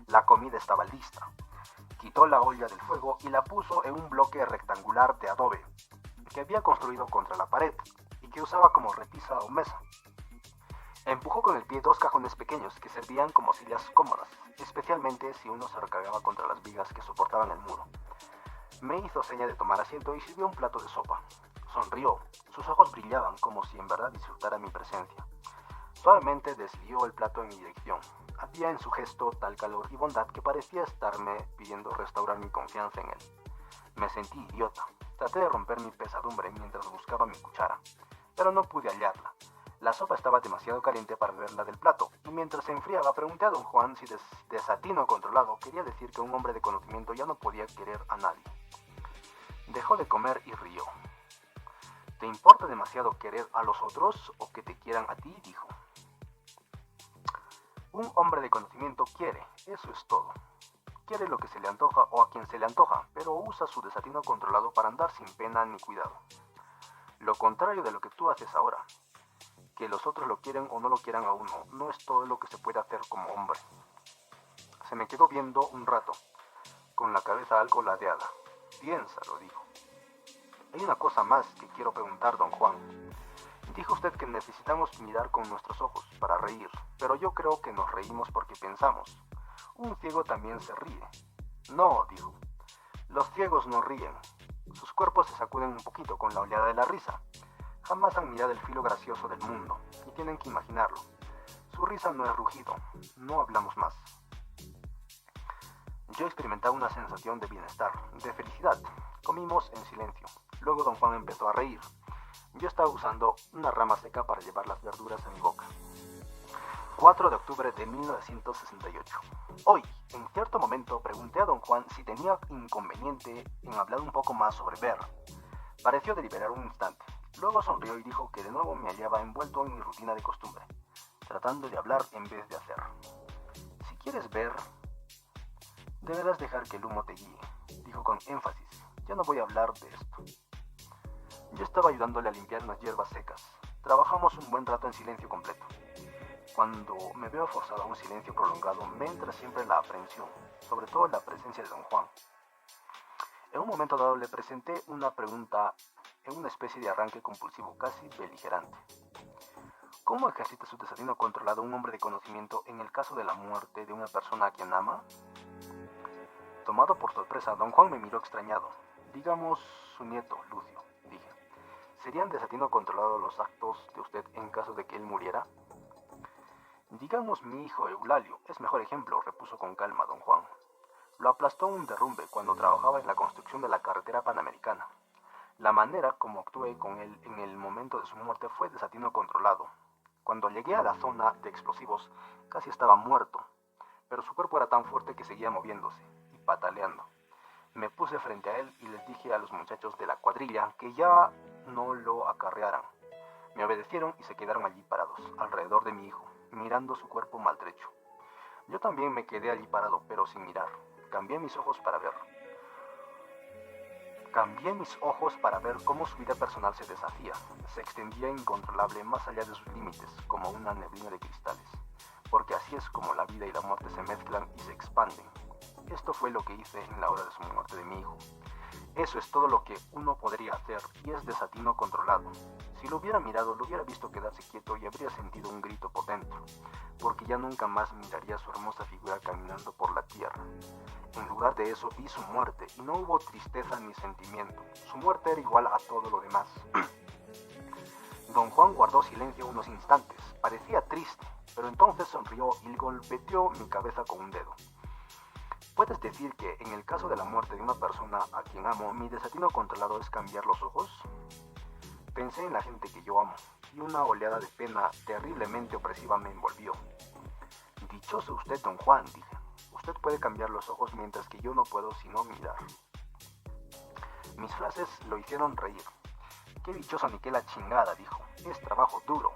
La comida estaba lista. Quitó la olla del fuego y la puso en un bloque rectangular de adobe que había construido contra la pared y que usaba como repisa o mesa. Empujó con el pie 2 cajones pequeños que servían como sillas cómodas, especialmente si uno se recargaba contra las vigas que soportaban el muro. Me hizo seña de tomar asiento y sirvió un plato de sopa. Sonrió, sus ojos brillaban como si en verdad disfrutara mi presencia. Suavemente desvió el plato en mi dirección. Había en su gesto tal calor y bondad que parecía estarme pidiendo restaurar mi confianza en él. Me sentí idiota. Traté de romper mi pesadumbre mientras buscaba mi cuchara, pero no pude hallarla. La sopa estaba demasiado caliente para beberla del plato, y mientras se enfriaba pregunté a don Juan si desatino controlado quería decir que un hombre de conocimiento ya no podía querer a nadie. Dejó de comer y rió. ¿Te importa demasiado querer a los otros o que te quieran a ti?, dijo. Un hombre de conocimiento quiere, eso es todo. Quiere lo que se le antoja o a quien se le antoja, pero usa su desatino controlado para andar sin pena ni cuidado. Lo contrario de lo que tú haces ahora. Que los otros lo quieren o no lo quieran a uno, no es todo lo que se puede hacer como hombre. Se me quedó viendo un rato, con la cabeza algo ladeada. Piénsalo, dijo. Hay una cosa más que quiero preguntar, don Juan. Dijo usted que necesitamos mirar con nuestros ojos para reír, pero yo creo que nos reímos porque pensamos. Un ciego también se ríe. No, dijo. Los ciegos no ríen. Sus cuerpos se sacuden un poquito con la oleada de la risa. Jamás han mirado el filo gracioso del mundo, y tienen que imaginarlo. Su risa no es rugido, no hablamos más. Yo experimentaba una sensación de bienestar, de felicidad. Comimos en silencio. Luego don Juan empezó a reír. Yo estaba usando una rama seca para llevar las verduras a mi boca. 4 de octubre de 1968. Hoy, en cierto momento, pregunté a don Juan si tenía inconveniente en hablar un poco más sobre ver. Pareció deliberar un instante. Luego sonrió y dijo que de nuevo me hallaba envuelto en mi rutina de costumbre, tratando de hablar en vez de hacer. Si quieres ver, deberás dejar que el humo te guíe, dijo con énfasis. Ya no voy a hablar de esto. Yo estaba ayudándole a limpiar unas hierbas secas. Trabajamos un buen rato en silencio completo. Cuando me veo forzado a un silencio prolongado, me entra siempre la aprensión, sobre todo en la presencia de don Juan. En un momento dado le presenté una pregunta en una especie de arranque compulsivo, casi beligerante. ¿Cómo ejercita su desatino controlado un hombre de conocimiento en el caso de la muerte de una persona a quien ama? Tomado por sorpresa, don Juan me miró extrañado. Digamos su nieto, Lucio, dije. ¿Serían desatino controlado los actos de usted en caso de que él muriera? Digamos mi hijo Eulalio, es mejor ejemplo, repuso con calma don Juan. Lo aplastó un derrumbe cuando trabajaba en la construcción de la carretera panamericana. La manera como actué con él en el momento de su muerte fue desatino controlado. Cuando llegué a la zona de explosivos, casi estaba muerto, pero su cuerpo era tan fuerte que seguía moviéndose y pataleando. Me puse frente a él y les dije a los muchachos de la cuadrilla que ya no lo acarrearan. Me obedecieron y se quedaron allí parados, alrededor de mi hijo, mirando su cuerpo maltrecho. Yo también me quedé allí parado, pero sin mirar. Cambié mis ojos para ver cómo su vida personal se deshacía, se extendía incontrolable más allá de sus límites, como una neblina de cristales, porque así es como la vida y la muerte se mezclan y se expanden. Esto fue lo que hice en la hora de su muerte de mi hijo. Eso es todo lo que uno podría hacer y es desatino controlado. Si lo hubiera mirado, lo hubiera visto quedarse quieto y habría sentido un grito por dentro, porque ya nunca más miraría su hermosa figura caminando por la tierra. En lugar de eso vi su muerte y no hubo tristeza ni sentimiento. Su muerte era igual a todo lo demás. Don Juan guardó silencio unos instantes. Parecía triste, pero entonces sonrió y golpeteó mi cabeza con un dedo. ¿Puedes decir que en el caso de la muerte de una persona a quien amo, mi desatino controlado es cambiar los ojos? Pensé en la gente que yo amo y una oleada de pena terriblemente opresiva me envolvió. Dichoso usted, don Juan, dije. Usted puede cambiar los ojos mientras que yo no puedo sino mirar. Mis frases lo hicieron reír. Qué dichoso ni qué la chingada, dijo. Es trabajo duro.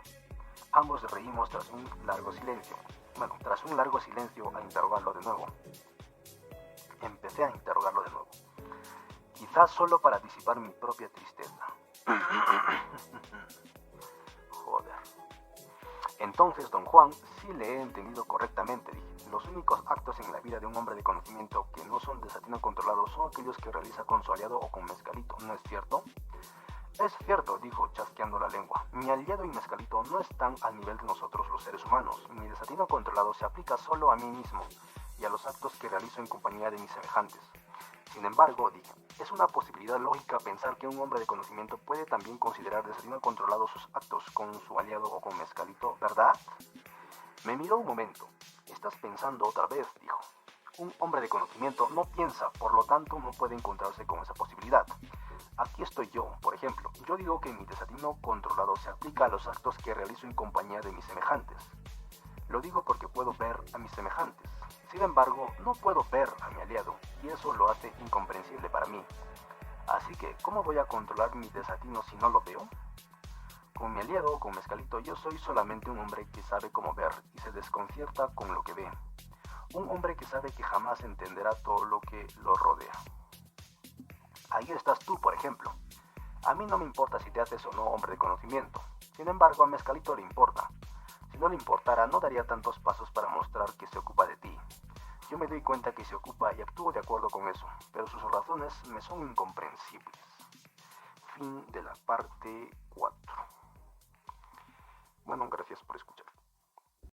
Ambos reímos tras un largo silencio. A interrogarlo de nuevo. Empecé a interrogarlo de nuevo. Quizás solo para disipar mi propia tristeza. Joder. Entonces, don Juan, sí le he entendido correctamente, dije. Los únicos actos en la vida de un hombre de conocimiento que no son desatino controlados son aquellos que realiza con su aliado o con Mezcalito, ¿no es cierto? Es cierto, dijo chasqueando la lengua. Mi aliado y Mezcalito no están al nivel de nosotros los seres humanos. Mi desatino controlado se aplica solo a mí mismo y a los actos que realizo en compañía de mis semejantes. Sin embargo, dije, es una posibilidad lógica pensar que un hombre de conocimiento puede también considerar desatino controlado sus actos con su aliado o con Mezcalito, ¿verdad? Me miró un momento. Estás pensando otra vez, dijo. Un hombre de conocimiento no piensa, por lo tanto no puede encontrarse con esa posibilidad. Aquí estoy yo, por ejemplo. Yo digo que mi desatino controlado se aplica a los actos que realizo en compañía de mis semejantes. Lo digo porque puedo ver a mis semejantes. Sin embargo, no puedo ver a mi aliado, y eso lo hace incomprensible para mí. Así que, ¿cómo voy a controlar mi desatino si no lo veo? Con mi aliado o con Mezcalito, yo soy solamente un hombre que sabe cómo ver y se desconcierta con lo que ve. Un hombre que sabe que jamás entenderá todo lo que lo rodea. Ahí estás tú, por ejemplo. A mí no me importa si te haces o no hombre de conocimiento. Sin embargo, a Mezcalito le importa. Si no le importara, no daría tantos pasos para mostrar que se ocupa de ti. Yo me doy cuenta que se ocupa y actúo de acuerdo con eso, pero sus razones me son incomprensibles. Fin de la parte